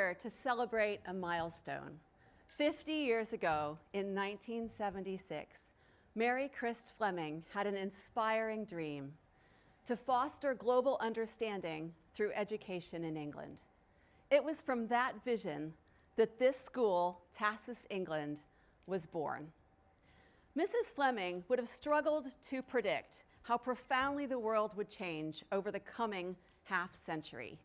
here to celebrate a milestone. 50 years ago, in 1976, Mary Christ Fleming had an inspiring dream to foster global understanding through education in England. It was from that vision that this school, TEDxTASIS England, was born. Mrs. Fleming would have struggled to predict how profoundly the world would change over the coming half-century.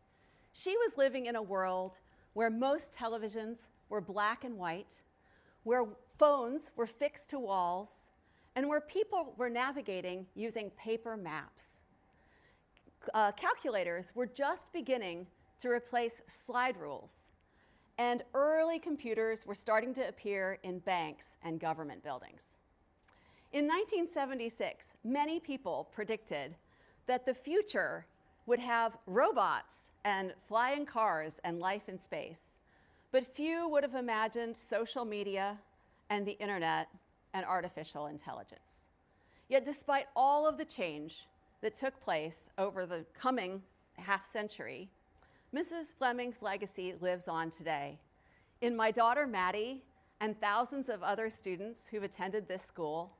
She was living in a world where most televisions were black and white, where phones were fixed to walls, and where people were navigating using paper maps. Calculators were just beginning to replace slide rules, and early computers were starting to appear in banks and government buildings. In 1976, many people predicted that the future would have robots and flying cars and life in space, but few would have imagined social media and the internet and artificial intelligence. Yet despite all of the change that took place over the coming half-century, Mrs. Fleming's legacy lives on today. In my daughter Maddie and thousands of other students who've attended this school,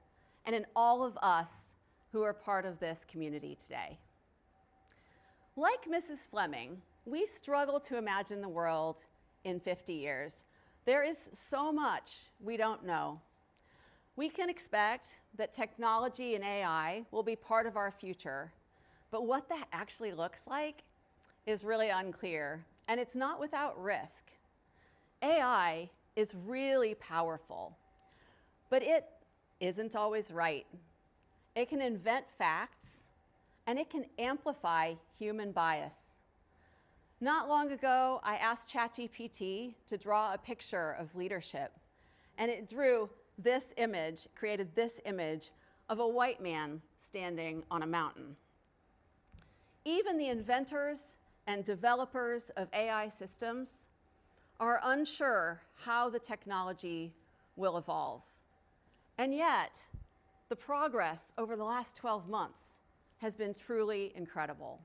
and in all of us who are part of this community today. Like Mrs. Fleming, we struggle to imagine the world in 50 years. There is so much we don't know. We can expect that technology and AI will be part of our future, but what that actually looks like is really unclear, and it's not without risk. AI is really powerful, but it isn't always right. It can invent facts, and it can amplify human bias. Not long ago, I asked ChatGPT to draw a picture of leadership, and it drew this image, created this image of a white man standing on a mountain. Even the inventors and developers of AI systems are unsure how the technology will evolve. And yet, the progress over the last 12 months has been truly incredible.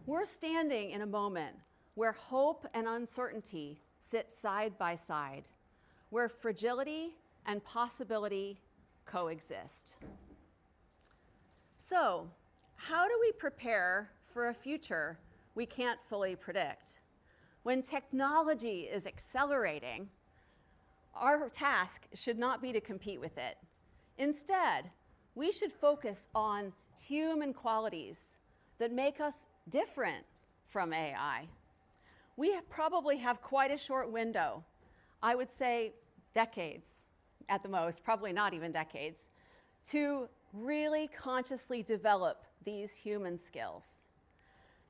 We're standing in a moment where hope and uncertainty sit side by side, where fragility and possibility coexist. So, how do we prepare for a future we can't fully predict? When technology is accelerating, our task should not be to compete with it. Instead, we should focus on human qualities that make us different from AI. We probably have quite a short window, I would say decades at the most, probably not even decades, to really consciously develop these human skills.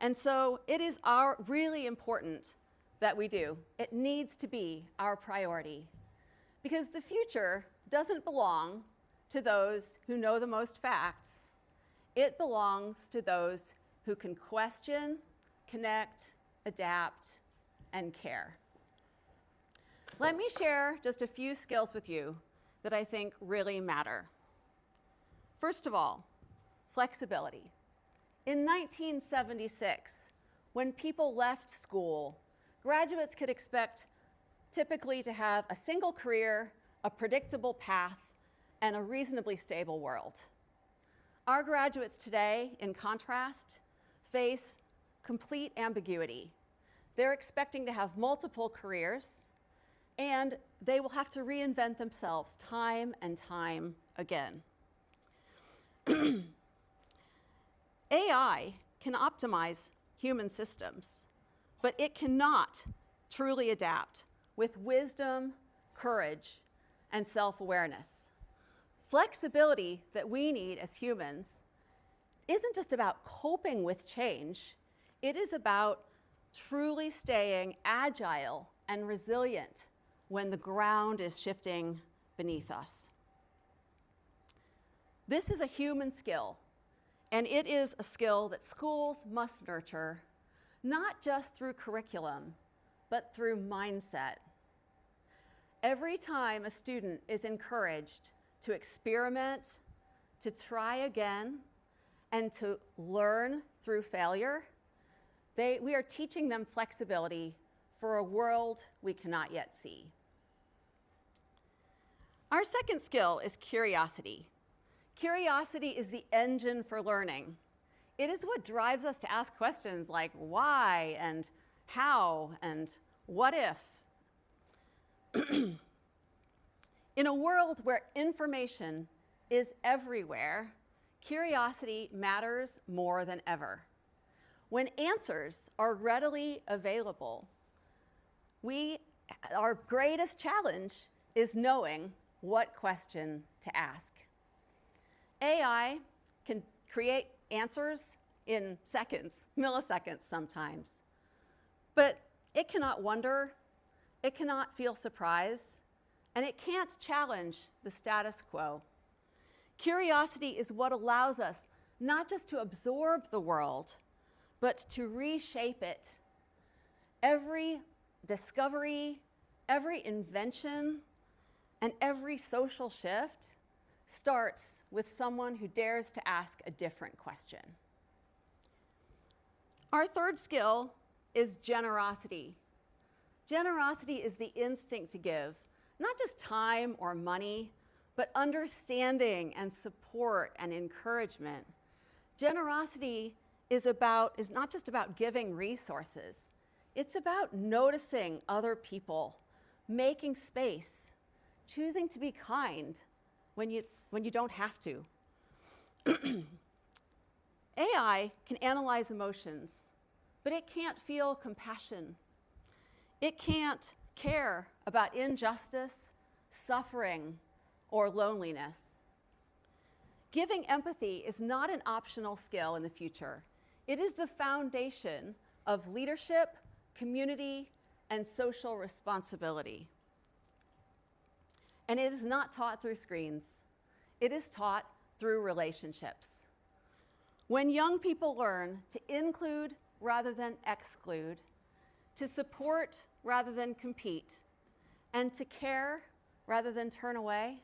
And so it is really important that we do. It needs to be our priority, because the future doesn't belong to those who know the most facts. It belongs to those who can question, connect, adapt, and care. Let me share just a few skills with you that I think really matter. First of all, flexibility. In 1976, when people left school, graduates could expect typically to have a single career, a predictable path, and a reasonably stable world. Our graduates today, in contrast, face complete ambiguity. They're expecting to have multiple careers, and they will have to reinvent themselves time and time again. AI can optimize human systems, but it cannot truly adapt with wisdom, courage, and self-awareness. Flexibility that we need as humans isn't just about coping with change. It is about truly staying agile and resilient when the ground is shifting beneath us. This is a human skill, and it is a skill that schools must nurture, not just through curriculum, but through mindset. Every time a student is encouraged to experiment, to try again, and to learn through failure, we are teaching them flexibility for a world we cannot yet see. Our second skill is curiosity. Curiosity is the engine for learning. It is what drives us to ask questions like why and how and what if. In a world where information is everywhere, curiosity matters more than ever. When answers are readily available, our greatest challenge is knowing what question to ask. AI can create answers in seconds, milliseconds sometimes, but it cannot wonder, it cannot feel surprise, and it can't challenge the status quo. Curiosity is what allows us not just to absorb the world, but to reshape it. Every discovery, every invention, and every social shift starts with someone who dares to ask a different question. Our third skill is generosity. Generosity is the instinct to give, not just time or money, but understanding and support and encouragement. Generosity is not just about giving resources. It's about noticing other people, making space, choosing to be kind when you don't have to. AI can analyze emotions, but it can't feel compassion. It can't care about injustice, suffering, or loneliness. Giving empathy is not an optional skill in the future. It is the foundation of leadership, community, and social responsibility. And it is not taught through screens. It is taught through relationships. When young people learn to include rather than exclude, to support rather than compete, and to care rather than turn away,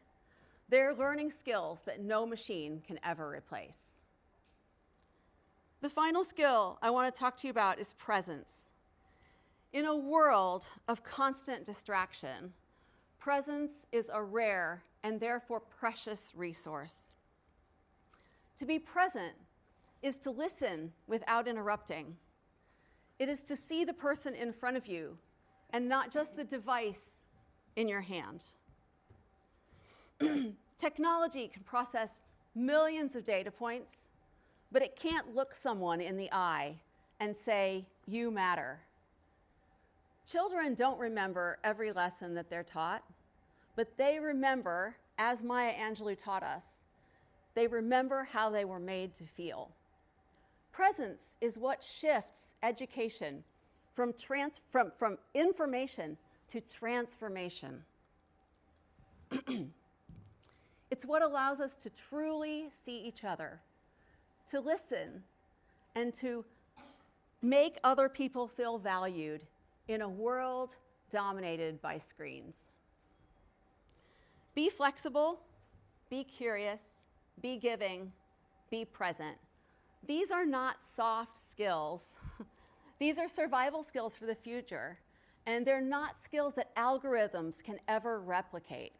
they're learning skills that no machine can ever replace. The final skill I want to talk to you about is presence. In a world of constant distraction, presence is a rare and therefore precious resource. To be present is to listen without interrupting. It is to see the person in front of you and not just the device in your hand. Technology can process millions of data points, but it can't look someone in the eye and say, "You matter." Children don't remember every lesson that they're taught, but they remember, as Maya Angelou taught us, they remember how they were made to feel. Presence is what shifts education from information to transformation. It's what allows us to truly see each other, to listen, and to make other people feel valued in a world dominated by screens. Be flexible, be curious, be giving, be present. These are not soft skills. These are survival skills for the future, and they're not skills that algorithms can ever replicate.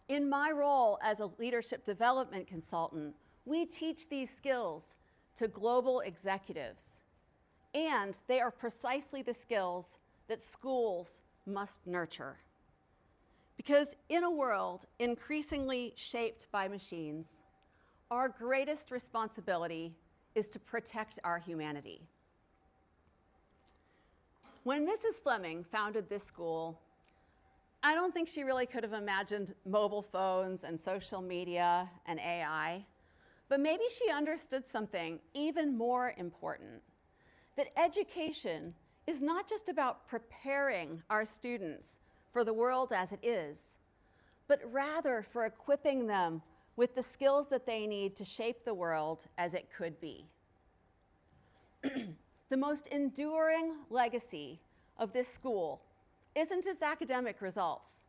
In my role as a leadership development consultant, we teach these skills to global executives, and they are precisely the skills that schools must nurture. Because in a world increasingly shaped by machines, our greatest responsibility is to protect our humanity. When Mrs. Fleming founded this school, I don't think she really could have imagined mobile phones and social media and AI, but maybe she understood something even more important, that education is not just about preparing our students for the world as it is, but rather for equipping them with the skills that they need to shape the world as it could be. The most enduring legacy of this school isn't its academic results.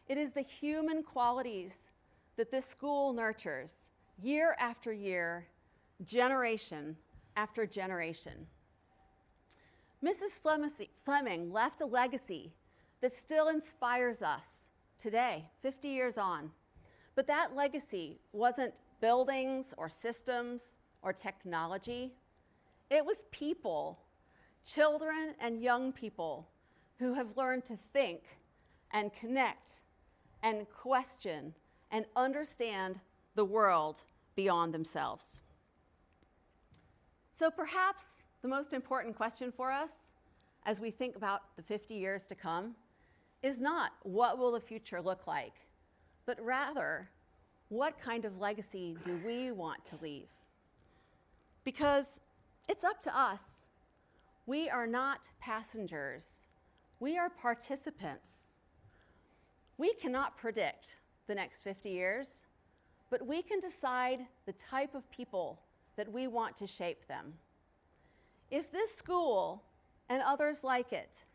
It is the human qualities that this school nurtures year after year, generation after generation. Mrs. Fleming left a legacy that still inspires us today, 50 years on. But that legacy wasn't buildings or systems or technology. It was people, children and young people, who have learned to think and connect and question and understand the world beyond themselves. So perhaps the most important question for us as we think about the 50 years to come is not what will the future look like, but rather, what kind of legacy do we want to leave? Because it's up to us. We are not passengers. We are participants. We cannot predict the next 50 years, but we can decide the type of people that we want to shape them. If this school and others like it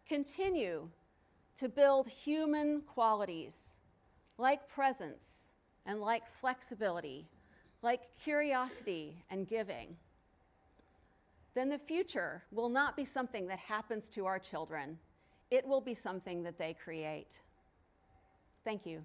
continue to build human qualities like presence and like flexibility, like curiosity and giving, then the future will not be something that happens to our children. It will be something that they create. Thank you.